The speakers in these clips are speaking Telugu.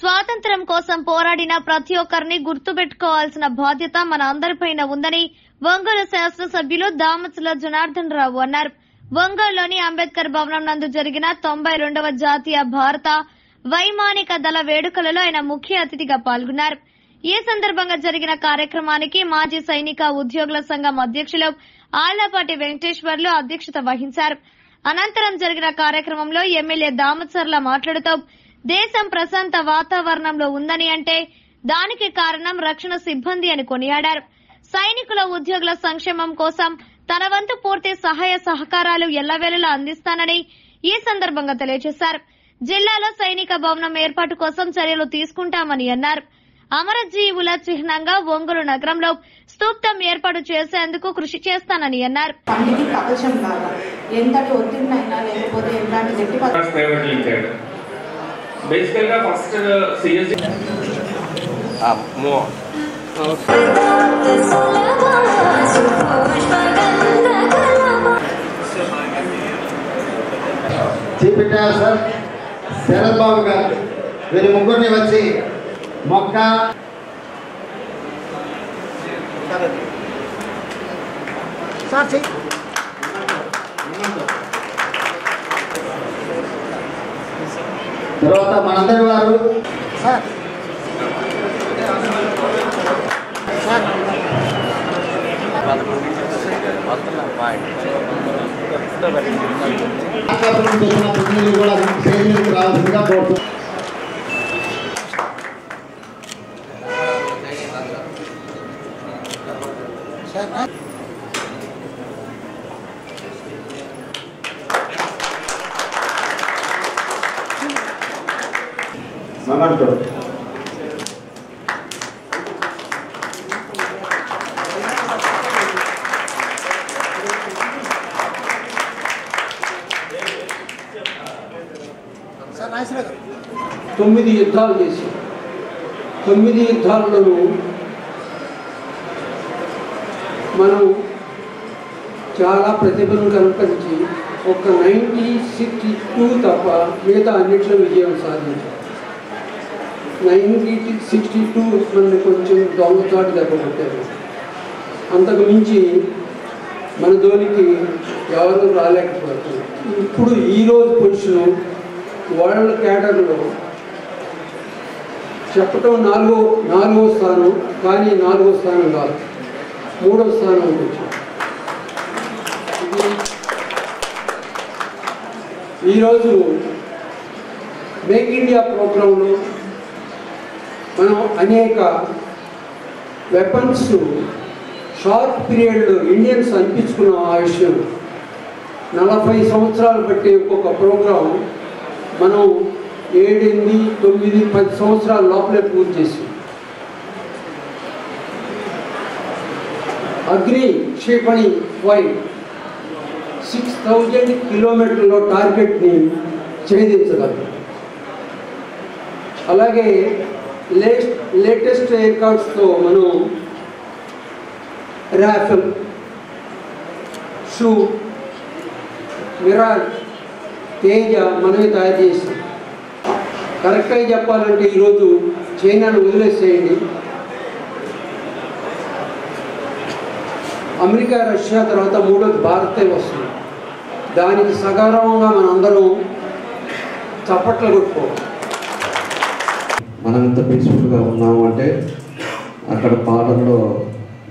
స్వాతంత్ర్యం కోసం పోరాడిన ప్రతి ఒక్కరిని గుర్తుపెట్టుకోవాల్సిన బాధ్యత మన అందరిపైన ఉందని ఒంగోలు శాసనసభ్యులు దామచల జనార్దన్ రావు అన్నారు. ఒంగోలులోని అంబేద్కర్ భవనం నందు జరిగిన 92వ జాతీయ భారత వైమానిక దళ వేడుకలలో ఆయన ముఖ్య అతిథిగా పాల్గొన్నారు. ఈ సందర్భంగా జరిగిన కార్యక్రమానికి మాజీ సైనిక ఉద్యోగుల సంఘం అధ్యక్షులు ఆళ్లపాటి వెంకటేశ్వర్లు అధ్యక్షత వహించారు. అనంతరం జరిగిన కార్యక్రమంలో ఎమ్మెల్యే దామచర్ల మాట్లాడుతూ దేశం ప్రశాంత వాతావరణంలో ఉందని అంటే దానికి కారణం రక్షణ సిబ్బంది అని కొనియాడారు. సైనికుల ఉద్యోగుల సంక్షేమం కోసం తన వంతు పూర్తి సహాయ సహకారాలు ఎల్లవేళలా అందిస్తానని ఈ సందర్భంగా తెలియజేశారు. జిల్లాలో సైనిక భవనం ఏర్పాటు కోసం చర్యలు తీసుకుంటామని అన్నారు. అమరజీవుల చిహ్నంగా ఒంగోలు నగరంలో స్తూపం ఏర్పాటు చేసేందుకు కృషి చేస్తానని అన్నారు. Basically, first CSD. More. Chief minister Sharath Babu garu వీరి ముగ్గురిని వచ్చి మొక్క తర్వాత మనందరి వారు ప్రతినిధులు కూడా స్టేజ్ రావాల్సిందిగా కోరుతున్నాం. Momento. తొమ్మిది యుద్ధాలు చేసి 9 యుద్ధాలను మనం చాలా ప్రతిభను కనపరిచి ఒక 1962 తప్ప మిగతా అన్నింటిలో విజయం సాధించాం. 1962 మనల్ని కొంచెం దొంగచాటు దెబ్బకొట్టారు. అంతకు మించి మన ధోనికి ఎవరు రాలేకపోతున్నారు. ఇప్పుడు ఈరోజు పొజిషను వరల్డ్ క్యాటర్లో చెప్పటం నాలుగో స్థానం, కానీ 4వ స్థానం కాదు, 3వ స్థానం వచ్చాం. ఈరోజు మేక్ ఇండియా ప్రోగ్రాంలో మనం అనేక వెపన్స్ షార్ట్ పీరియడ్లో ఇండియన్స్ అనిపించుకున్నాం. ఆ విషయం 40 సంవత్సరాలు బట్టి ఒక్కొక్క ప్రోగ్రాం మనం 7, 8, 9, 10 సంవత్సరాల లోపలే పూర్తి చేసి అగ్ని క్షిపణి 6000 కిలోమీటర్ల టార్గెట్ని ఛేదించగలరు. అలాగే లేటెస్ట్ ఎయిర్క్రాఫ్ట్స్తో మనం రాఫెల్, షూ, మిరాజ్, తేజ మనమే తయారు చేస్తాం. కరెక్ట్గా చెప్పాలంటే ఈరోజు చైనాను వదిలేసేయండి, అమెరికా, రష్యా తర్వాత 3వది భారతే వస్తుంది. దానికి సగౌరవంగా మనందరం చప్పట్లు కొట్టుకోవాలి. మనం ఎంత పీస్ఫుల్గా ఉన్నాము అంటే అక్కడ బార్డర్లో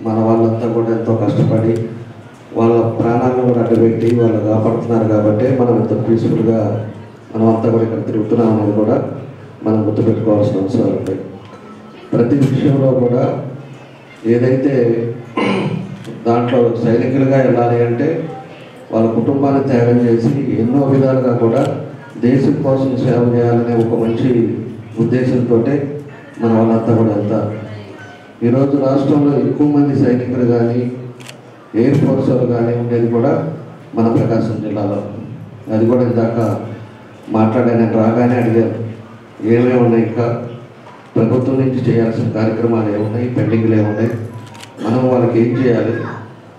మన వాళ్ళంతా కూడా ఎంతో కష్టపడి వాళ్ళ ప్రాణాలను కూడా అడ్డుపెట్టి వాళ్ళు కాపాడుతున్నారు కాబట్టి మనం ఎంత పీస్ఫుల్గా మనం అంతా కూడా ఇక్కడ తిరుగుతున్నాం అనేది కూడా మనం గుర్తుపెట్టుకోవాల్సిన అవసరం ఉంటాయి. ప్రతి విషయంలో కూడా ఏదైతే దాంట్లో సైనికులుగా వెళ్ళాలి అంటే వాళ్ళ కుటుంబాన్ని త్యాగం చేసి ఎన్నో విధాలుగా కూడా దేశం కోసం సేవ చేయాలనే ఒక మంచి ఉద్దేశంతో మన వాళ్ళంతా కూడా వెళ్తారు. ఈరోజు రాష్ట్రంలో ఎక్కువ మంది సైనికులు కానీ ఎయిర్ ఫోర్స్ కానీ ఉండేది కూడా మన ప్రకాశం జిల్లాలో. అది కూడా ఇందాక మాట్లాడాను, రాగానే అడిగారు ఏమేమి ఉన్నాయి, ఇంకా ప్రభుత్వం నుంచి చేయాల్సిన కార్యక్రమాలు ఏమున్నాయి, పెండింగ్లు ఏమున్నాయి, మనం వాళ్ళకి ఏం చేయాలి,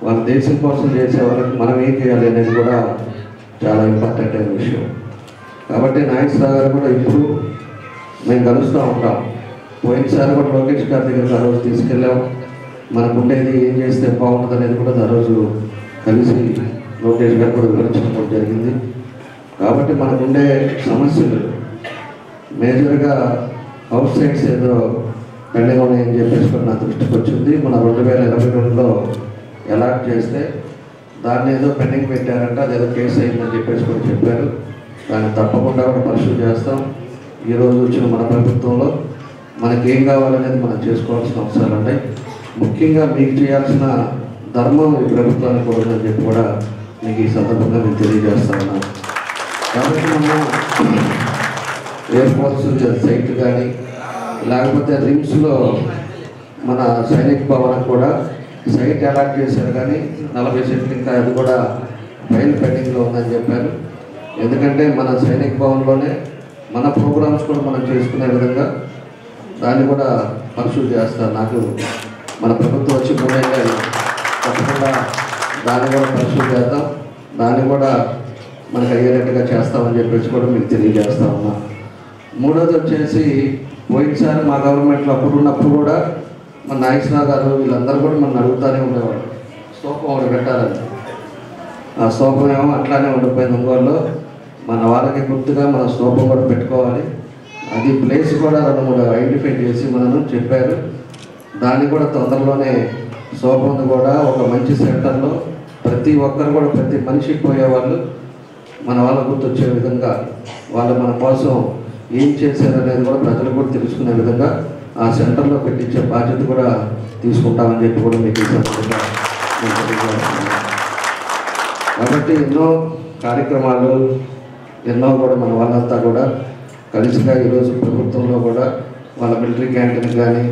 వాళ్ళ దేశం కోసం చేసే వాళ్ళకి మనం ఏం చేయాలి అనేది కూడా చాలా ఇంపార్టెంట్ అయిన విషయం. కాబట్టి నాగేశ్వరరావు గారు కూడా ఇప్పుడు మేము కలుస్తూ ఉంటాం. పోయినసారి కూడా లోకేష్ గారి దగ్గరికి ఆ రోజు తీసుకెళ్ళాం. మనకు ఉండేది ఏం చేస్తే బాగుంటుంది అనేది కూడా ఆ రోజు కలిసి లోకేష్ గారు కూడా వివరించడం జరిగింది. కాబట్టి మనకుండే సమస్యలు మేజర్గా అవుట్ సైడ్స్ ఏదో పెండింగ్ ఉన్నాయని చెప్పేసి కూడా నా దృష్టికి వచ్చింది. మన 2022లో అలాట్ చేస్తే దాన్ని ఏదో పెండింగ్ పెట్టారంటే అదేదో కేసు అయిందని చెప్పేసి కూడా చెప్పారు. దాన్ని తప్పకుండా కూడా పరిశీలన చేస్తాం. ఈరోజు వచ్చిన మన ప్రభుత్వంలో మనకి ఏం కావాలనేది మనం చేసుకోవాల్సిన అవసరాలు ఉంటాయి. ముఖ్యంగా మీకు చేయాల్సిన ధర్మం ఈ ప్రభుత్వానికి కూడా ఉందని చెప్పి కూడా మీకు ఈ సందర్భంగా నేను తెలియజేస్తా ఉన్నాను. కాబట్టి మనం ఎయిర్పోర్ట్స్ సైట్ కానీ లేకపోతే రిమ్స్లో మన సైనిక్ భవన్ కూడా సైట్ అలాట్ చేశారు, కానీ 40 సెంట్లు ఇంకా అది కూడా ఫైల్ పెండింగ్లో ఉందని చెప్పారు. ఎందుకంటే మన సైనిక్ భవన్లోనే మన ప్రోగ్రామ్స్ కూడా మనం చేసుకునే విధంగా దాన్ని కూడా పరిశీలన చేస్తారు. నాకు మన ప్రభుత్వం వచ్చి 3 ఏళ్ళు తప్పకుండా దాన్ని కూడా పరిశీలన చేద్దాం, దాన్ని కూడా మనకు అయ్యేటట్టుగా చేస్తామని చెప్పేసి కూడా మీకు తెలియజేస్తా ఉన్నా. మూడోది వచ్చేసి పోయినసారి మా గవర్నమెంట్లో అప్పుడు ఉన్నప్పుడు కూడా మన నాగేశ్వరరావు గారు వీళ్ళందరూ కూడా మనం అడుగుతూనే ఉండేవాడు స్తూపం ఒకటి పెట్టాలని. ఆ స్తూపం ఏమో అట్లానే ఉండిపోయింది. ఒంగోలులో మన వాళ్ళకి గుర్తుగా మన స్తూపం కూడా పెట్టుకోవాలి. అది ప్లేస్ కూడా 2-3 ఐడెంటిఫై చేసి మనను చెప్పారు. దాన్ని కూడా తొందరలోనే స్తూపం కూడా ఒక మంచి సెంటర్లో ప్రతి ఒక్కరు కూడా ప్రతి మనిషికి పోయేవాళ్ళు మన వాళ్ళ గుర్తొచ్చే విధంగా వాళ్ళు మన కోసం ఏం చేశారనేది కూడా ప్రజలు కూడా తెలుసుకునే విధంగా ఆ సెంటర్లో పెట్టించే బాధ్యత కూడా తీసుకుంటామని చెప్పి కూడా మీకు కాబట్టి ఎన్నో కార్యక్రమాలు ఎన్నో కూడా మన వాళ్ళంతా కూడా కలిసిగా ఈరోజు ప్రభుత్వంలో కూడా వాళ్ళ మిలిటరీ క్యాంటీన్ కానీ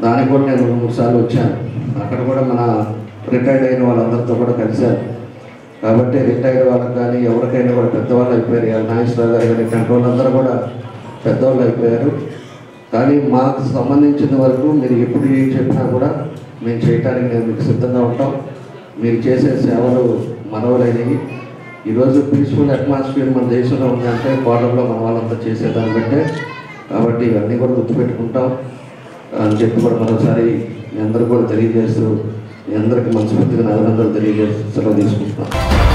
దానికి కూడా నేను 2-3 సార్లు వచ్చాను. అక్కడ కూడా మన రిటైర్డ్ అయిన వాళ్ళందరితో కూడా కలిశాను. కాబట్టి రిటైర్డ్ వాళ్ళకి కానీ ఎవరికైనా కూడా పెద్దవాళ్ళు అయిపోయారు. నాగేశ్వరరావు గారు కానీ కంట్రోల్ అందరూ కూడా పెద్దవాళ్ళు అయిపోయారు. కానీ మాకు సంబంధించిన వరకు మీరు ఎప్పుడు ఏం చెప్పినా కూడా మేము చేయటానికి నేను మీకు సిద్ధంగా ఉంటాం. మీరు చేసే సేవలు మనవలేనివి. ఈరోజు పీస్ఫుల్ అట్మాస్ఫియర్ మన దేశంలో ఉందంటే బార్డర్లో మన వాళ్ళంతా చేసేదాన్ని బట్టే. కాబట్టి ఇవన్నీ కూడా గుర్తుపెట్టుకుంటాం అని చెప్పి కూడా మరోసారి మీ అందరూ కూడా తెలియజేస్తూ మీ అందరికీ మనస్ఫూర్తిగా అభినందనలు తెలియజేస్తూ సెలవు తీసుకుంటున్నాం.